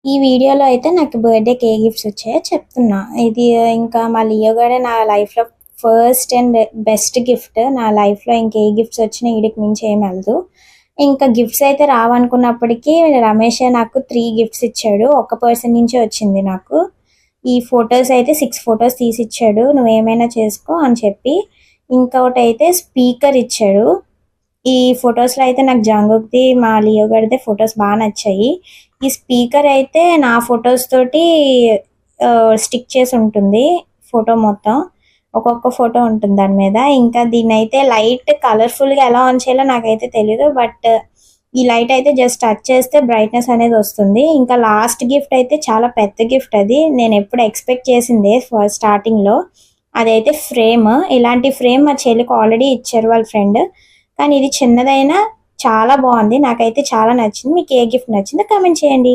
ఈ వీడియోలో అయితే నాకు బర్త్‌డేకి ఏ గిఫ్ట్స్ వచ్చాయో చెప్తున్నా. ఇది ఇంకా మా లియో గాడే నా లైఫ్‌లో ఫస్ట్ అండ్ బెస్ట్ గిఫ్ట్. నా లైఫ్‌లో ఇంకే గిఫ్ట్స్ వచ్చినా ఈడికి మించి ఏమి ఎళ్ళదు. ఇంకా గిఫ్ట్స్ అయితే రావనుకున్నప్పటికీ రమేషే నాకు 3 గిఫ్ట్స్ ఇచ్చాడు. ఒక పర్సన్ నుంచే వచ్చింది నాకు. ఈ ఫోటోస్ అయితే 6 ఫోటోస్ తీసిచ్చాడు. నువ్వేమైనా చేసుకో అని చెప్పి. ఇంకొకటైతే స్పీకర్ ఇచ్చాడు. ఈ ఫొటోస్‌లో అయితే నాకు జంగుక్‌ది, మా లియో గాడిదే ఫోటోస్ బా నచ్చాయి. ఈ స్పీకర్ అయితే నా ఫోటోస్ తోటి స్టిక్ చేసి ఉంటుంది ఫోటో మొత్తం. ఒక్కొక్క ఫోటో ఉంటుంది దాని మీద. ఇంకా దీన్నైతే లైట్ కలర్‌ఫుల్‌గా ఎలా ఆన్ చేయాలో నాకైతే తెలీదు. బట్ ఈ లైట్ అయితే జస్ట్ టచ్ చేస్తే బ్రైట్‌నెస్ అనేది వస్తుంది. ఇంకా లాస్ట్ గిఫ్ట్ అయితే చాలా పెద్ద గిఫ్ట్ అది. నేనెప్పుడు ఎక్స్‌పెక్ట్ చేసిందే స్టార్టింగ్‌లో. అదైతే ఫ్రేమ్. ఇలాంటి ఫ్రేమ్ మా చెల్లికి ఆల్రెడీ ఇచ్చారు వాళ్ళ ఫ్రెండ్. కానీ ఇది చిన్నదైనా చాలా బాగుంది. నాకైతే చాలా నచ్చింది. మీకు ఏ గిఫ్ట్ నచ్చిందో కామెంట్ చేయండి.